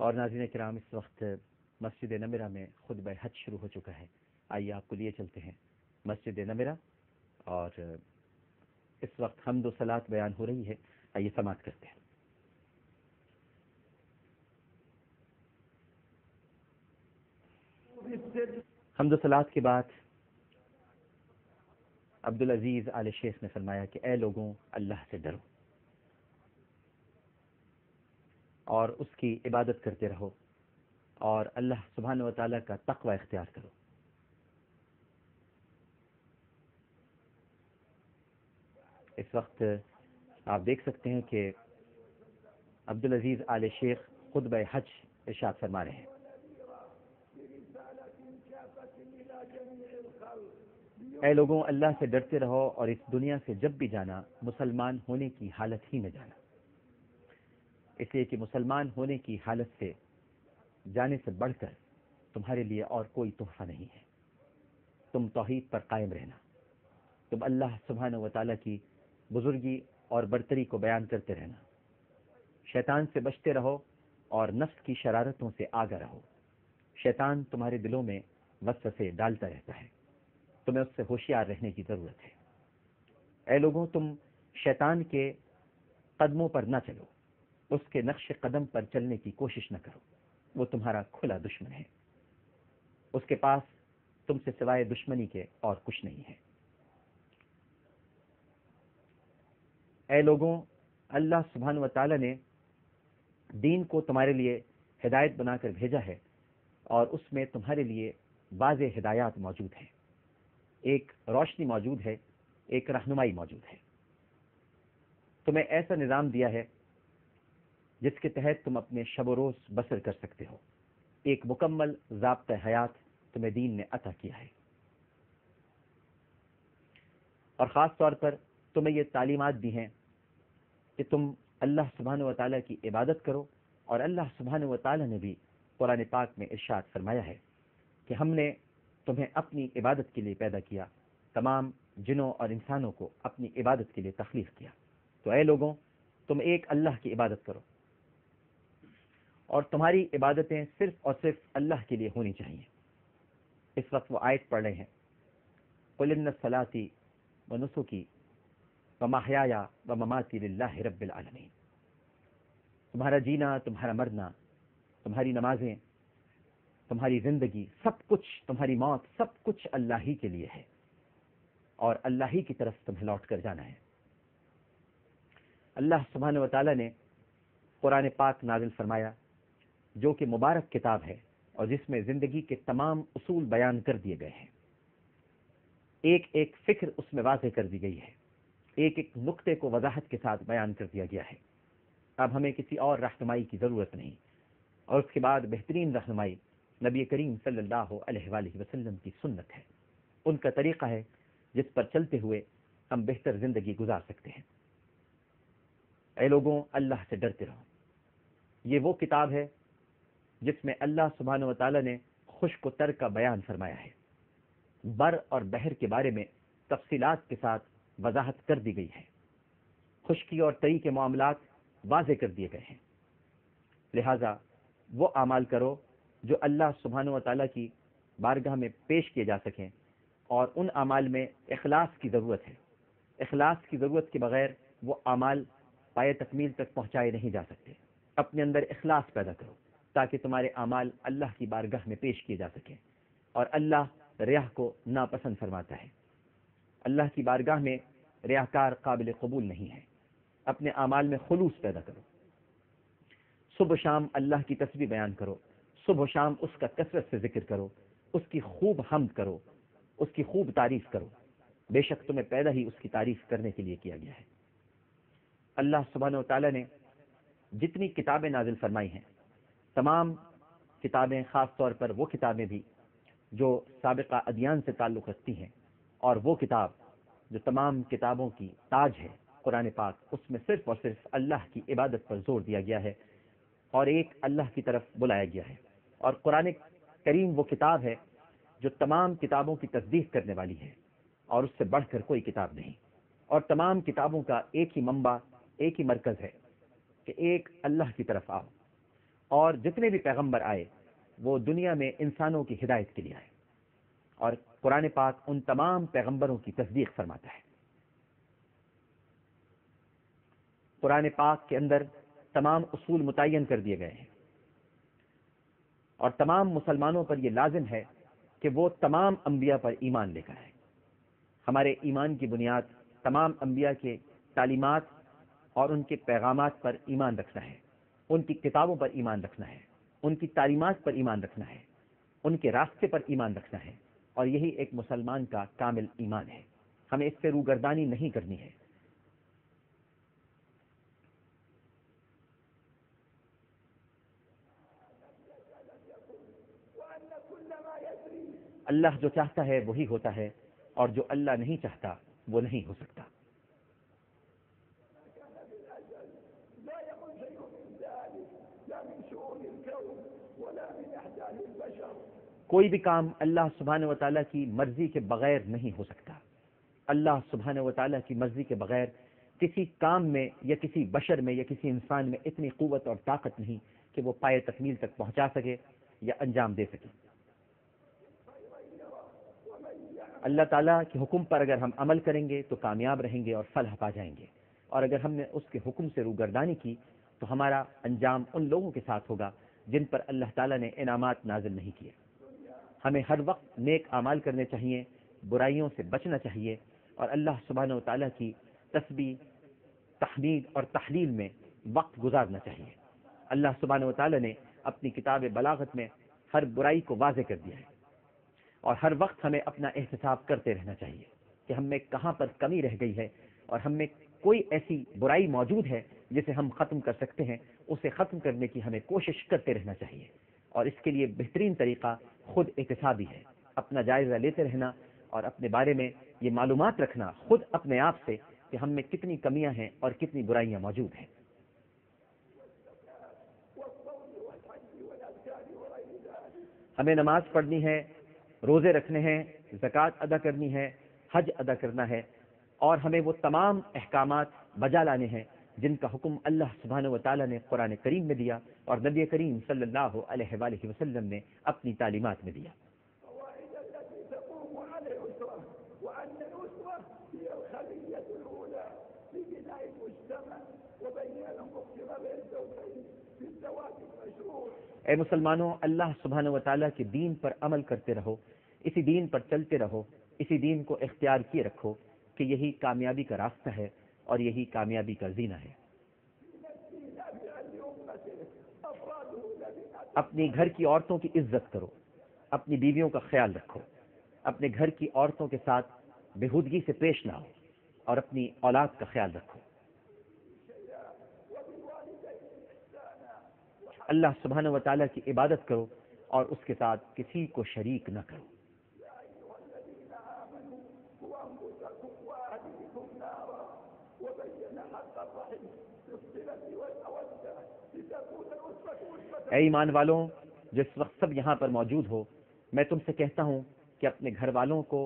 اور ناظرین کرام، اس وقت مسجد نمرہ میں خطبہ حج شروع ہو چکا ہے۔ آئیے آپ کو لیے چلتے ہیں مسجد نمرہ، اور اس وقت حمد و صلات بیان ہو رہی ہے۔ آئیے سماعت کرتے ہیں۔ حمد و صلات کے بعد عبدالعزیز آل شیخ نے فرمایا کہ اے لوگوں، اللہ سے ڈرو اور اس کی عبادت کرتے رہو، اور اللہ سبحانہ و تعالیٰ کا تقوی اختیار کرو۔ اس وقت آپ دیکھ سکتے ہیں کہ عبدالعزیز آل شیخ خطبہ حج ارشاد فرما رہے ہیں۔ اے لوگوں، اللہ سے ڈرتے رہو اور اس دنیا سے جب بھی جانا مسلمان ہونے کی حالت ہی میں جانا، اس لیے کہ مسلمان ہونے کی حالت سے جانے سے بڑھ کر تمہارے لیے اور کوئی تحفہ نہیں ہے۔ تم توحید پر قائم رہنا، تم اللہ سبحانہ و تعالیٰ کی بزرگی اور برتری کو بیان کرتے رہنا، شیطان سے بچتے رہو اور نفس کی شرارتوں سے آگاہ رہو۔ شیطان تمہارے دلوں میں وسوسے ڈالتا رہتا ہے، تمہیں اس سے ہوشیار رہنے کی ضرورت ہے۔ اے لوگوں، تم شیطان کے قدموں پر نہ چلو، اس کے نقش قدم پر چلنے کی کوشش نہ کرو، وہ تمہارا کھلا دشمن ہے، اس کے پاس تم سے سوائے دشمنی کے اور کچھ نہیں ہے۔ اے لوگوں، اللہ سبحانہ و تعالیٰ نے دین کو تمہارے لیے ہدایت بنا کر بھیجا ہے، اور اس میں تمہارے لیے واضح ہدایات موجود ہیں، ایک روشنی موجود ہے، ایک رہنمائی موجود ہے۔ تمہیں ایسا نظام دیا ہے جس کے تحت تم اپنے شب و روز بسر کر سکتے ہو، ایک مکمل ضابطہ حیات تمہیں دین نے عطا کیا ہے، اور خاص طور پر تمہیں یہ تعلیمات دی ہیں کہ تم اللہ سبحانہ و تعالیٰ کی عبادت کرو، اور اللہ سبحانہ و تعالیٰ نے بھی قرآن پاک میں ارشاد فرمایا ہے کہ ہم نے تمہیں اپنی عبادت کے لیے پیدا کیا، تمام جنوں اور انسانوں کو اپنی عبادت کے لیے تخلیق کیا۔ تو اے لوگوں، تم ایک اللہ کی عبادت کرو، اور تمہاری عبادتیں صرف اور صرف اللہ کے لیے ہونی چاہیے۔ اس وقت وہ آیت پڑھ رہے ہیں، قُلْ إِنَّ صَلَاتِي وَنُسُكِي وَمَحْيَايَ وَمَمَاتِي لِلَّهِ رَبِّ الْعَالَمِينَ۔ تمہارا جینا، تمہارا مرنا، تمہاری نمازیں، تمہاری زندگی، سب کچھ، تمہاری موت، سب کچھ اللہ ہی کے لیے ہے، اور اللہ ہی کی طرف تمہیں لوٹ کر جانا ہے۔ اللہ سبحانہ و تعالیٰ نے قرآن پاک نازل فرمایا، جو کہ مبارک کتاب ہے، اور جس میں زندگی کے تمام اصول بیان کر دیے گئے ہیں، ایک ایک فکر اس میں واضح کر دی گئی ہے، ایک ایک نقطے کو وضاحت کے ساتھ بیان کر دیا گیا ہے۔ اب ہمیں کسی اور رہنمائی کی ضرورت نہیں، اور اس کے بعد بہترین رہنمائی نبی کریم صلی اللہ علیہ وآلہ وسلم کی سنت ہے، ان کا طریقہ ہے جس پر چلتے ہوئے ہم بہتر زندگی گزار سکتے ہیں۔ اے لوگوں، اللہ سے ڈرتے رہو۔ یہ وہ کتاب ہے جس میں اللہ سبحانہ و تعالیٰ نے خشک و تر کا بیان فرمایا ہے، بر اور بحر کے بارے میں تفصیلات کے ساتھ وضاحت کر دی گئی ہے، خشکی اور تری کے معاملات واضح کر دیے گئے ہیں۔ لہٰذا وہ اعمال کرو جو اللہ سبحانہ و تعالیٰ کی بارگاہ میں پیش کیے جا سکیں، اور ان اعمال میں اخلاص کی ضرورت ہے۔ اخلاص کی ضرورت کے بغیر وہ اعمال پائے تکمیل تک پہنچائے نہیں جا سکتے۔ اپنے اندر اخلاص پیدا کرو تاکہ تمہارے اعمال اللہ کی بارگاہ میں پیش کیے جا سکیں، اور اللہ ریاء کو ناپسند فرماتا ہے۔ اللہ کی بارگاہ میں ریاکار قابل قبول نہیں ہے۔ اپنے اعمال میں خلوص پیدا کرو، صبح و شام اللہ کی تسبیح بیان کرو، صبح و شام اس کا کثرت سے ذکر کرو، اس کی خوب حمد کرو، اس کی خوب تعریف کرو، بے شک تمہیں پیدا ہی اس کی تعریف کرنے کے لیے کیا گیا ہے۔ اللہ سبحانہ و تعالیٰ نے جتنی کتابیں نازل فرمائی ہیں، تمام کتابیں، خاص طور پر وہ کتابیں بھی جو سابقہ ادیان سے تعلق رکھتی ہیں، اور وہ کتاب جو تمام کتابوں کی تاج ہے، قرآن پاک، اس میں صرف اور صرف اللہ کی عبادت پر زور دیا گیا ہے، اور ایک اللہ کی طرف بلایا گیا ہے۔ اور قرآن کریم وہ کتاب ہے جو تمام کتابوں کی تصدیق کرنے والی ہے، اور اس سے بڑھ کر کوئی کتاب نہیں۔ اور تمام کتابوں کا ایک ہی منبع، ایک ہی مرکز ہے کہ ایک اللہ کی طرف آؤ، اور جتنے بھی پیغمبر آئے وہ دنیا میں انسانوں کی ہدایت کے لیے آئے، اور قرآن پاک ان تمام پیغمبروں کی تصدیق فرماتا ہے۔ قرآن پاک کے اندر تمام اصول متعین کر دیے گئے ہیں، اور تمام مسلمانوں پر یہ لازم ہے کہ وہ تمام انبیاء پر ایمان لے کر آئیں۔ ہمارے ایمان کی بنیاد تمام انبیاء کے تعلیمات اور ان کے پیغامات پر ایمان رکھنا ہے، ان کی کتابوں پر ایمان رکھنا ہے، ان کی تعلیمات پر ایمان رکھنا ہے، ان کے راستے پر ایمان رکھنا ہے، اور یہی ایک مسلمان کا کامل ایمان ہے۔ ہمیں اس سے روگردانی نہیں کرنی ہے۔ اللہ جو چاہتا ہے وہی ہوتا ہے، اور جو اللہ نہیں چاہتا وہ نہیں ہو سکتا۔ کوئی بھی کام اللہ سبحانہ و تعالیٰ کی مرضی کے بغیر نہیں ہو سکتا۔ اللہ سبحانہ و تعالیٰ کی مرضی کے بغیر کسی کام میں یا کسی بشر میں یا کسی انسان میں اتنی قوت اور طاقت نہیں کہ وہ پائے تکمیل تک پہنچا سکے یا انجام دے سکے۔ اللہ تعالیٰ کے حکم پر اگر ہم عمل کریں گے تو کامیاب رہیں گے اور فلاح پا جائیں گے، اور اگر ہم نے اس کے حکم سے روگردانی کی تو ہمارا انجام ان لوگوں کے ساتھ ہوگا جن پر اللہ تعالیٰ نے انعامات نازل نہیں کیے۔ ہمیں ہر وقت نیک اعمال کرنے چاہیے، برائیوں سے بچنا چاہیے، اور اللہ سبحانہ و تعالیٰ کی تسبیح، تحمید اور تحلیل میں وقت گزارنا چاہیے۔ اللہ سبحانہ و تعالیٰ نے اپنی کتاب بلاغت میں ہر برائی کو واضح کر دیا ہے، اور ہر وقت ہمیں اپنا احتساب کرتے رہنا چاہیے کہ ہم میں کہاں پر کمی رہ گئی ہے، اور ہم میں کوئی ایسی برائی موجود ہے جسے ہم ختم کر سکتے ہیں، اسے ختم کرنے کی ہمیں کوشش کرتے رہنا چاہیے۔ اور اس کے لیے بہترین طریقہ خود احتسابی ہے، اپنا جائزہ لیتے رہنا اور اپنے بارے میں یہ معلومات رکھنا خود اپنے آپ سے کہ ہم میں کتنی کمیاں ہیں اور کتنی برائیاں موجود ہیں۔ ہمیں نماز پڑھنی ہے، روزے رکھنے ہیں، زکوٰۃ ادا کرنی ہے، حج ادا کرنا ہے، اور ہمیں وہ تمام احکامات بجا لانے ہیں جن کا حکم اللہ سبحانہ و تعالیٰ نے قرآن کریم میں دیا اور نبی کریم صلی اللہ علیہ وآلہ وسلم نے اپنی تعلیمات میں دیا۔ اے مسلمانوں، اللہ سبحانہ و تعالیٰ کے دین پر عمل کرتے رہو، اسی دین پر چلتے رہو، اسی دین کو اختیار کیے رکھو کہ یہی کامیابی کا راستہ ہے اور یہی کامیابی کا زینہ ہے۔ اپنی گھر کی عورتوں کی عزت کرو، اپنی بیویوں کا خیال رکھو، اپنے گھر کی عورتوں کے ساتھ بےہودگی سے پیش نہ ہو، اور اپنی اولاد کا خیال رکھو۔ اللہ سبحانہ و تعالیٰ کی عبادت کرو اور اس کے ساتھ کسی کو شریک نہ کرو۔ اے ایمان والوں، جس وقت سب یہاں پر موجود ہو، میں تم سے کہتا ہوں کہ اپنے گھر والوں کو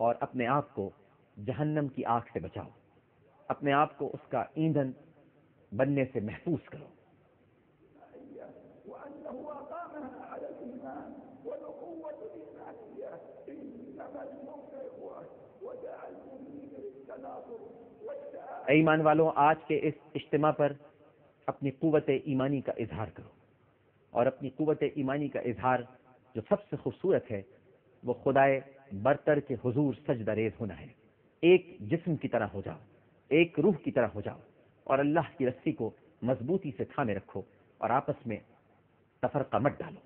اور اپنے آپ کو جہنم کی آگ سے بچاؤ، اپنے آپ کو اس کا ایندھن بننے سے محفوظ کرو۔ اے ایمان والوں، آج کے اس اجتماع پر اپنی قوت ایمانی کا اظہار کرو، اور اپنی قوت ایمانی کا اظہار جو سب سے خوبصورت ہے وہ خدائے برتر کے حضور سجدہ ریز ہونا ہے۔ ایک جسم کی طرح ہو جاؤ، ایک روح کی طرح ہو جاؤ، اور اللہ کی رسی کو مضبوطی سے تھامے رکھو اور آپس میں تفرقہ مت ڈالو۔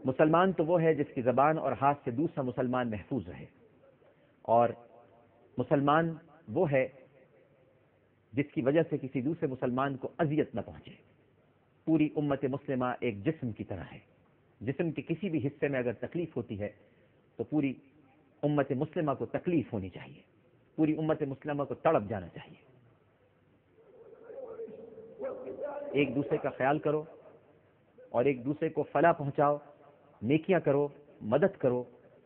مسلمان تو وہ ہے جس کی زبان اور ہاتھ سے دوسرا مسلمان محفوظ رہے، اور مسلمان وہ ہے جس کی وجہ سے کسی دوسرے مسلمان کو اذیت نہ پہنچے۔ پوری امت مسلمہ ایک جسم کی طرح ہے، جسم کے کسی بھی حصے میں اگر تکلیف ہوتی ہے تو پوری امت مسلمہ کو تکلیف ہونی چاہیے، پوری امت مسلمہ کو تڑپ جانا چاہیے۔ ایک دوسرے کا خیال کرو اور ایک دوسرے کو فلاح پہنچاؤ، نیکیاں کرو، مدد کرو،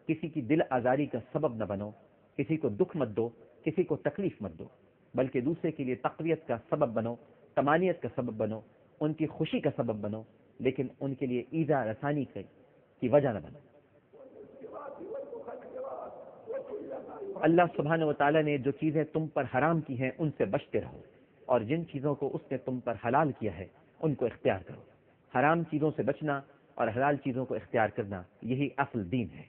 کسی کی دل آزاری کا سبب نہ بنو، کسی کو دکھ مت دو، کسی کو تکلیف مت دو، بلکہ دوسرے کے لیے تقویت کا سبب بنو، طمانینت کا سبب بنو، ان کی خوشی کا سبب بنو، لیکن ان کے لیے ایذا رسانی کی وجہ نہ بنو۔ اللہ سبحانہ و تعالیٰ نے جو چیزیں تم پر حرام کی ہیں ان سے بچتے رہو، اور جن چیزوں کو اس نے تم پر حلال کیا ہے ان کو اختیار کرو۔ حرام چیزوں سے بچنا اور حلال چیزوں کو اختیار کرنا، یہی اصل دین ہے۔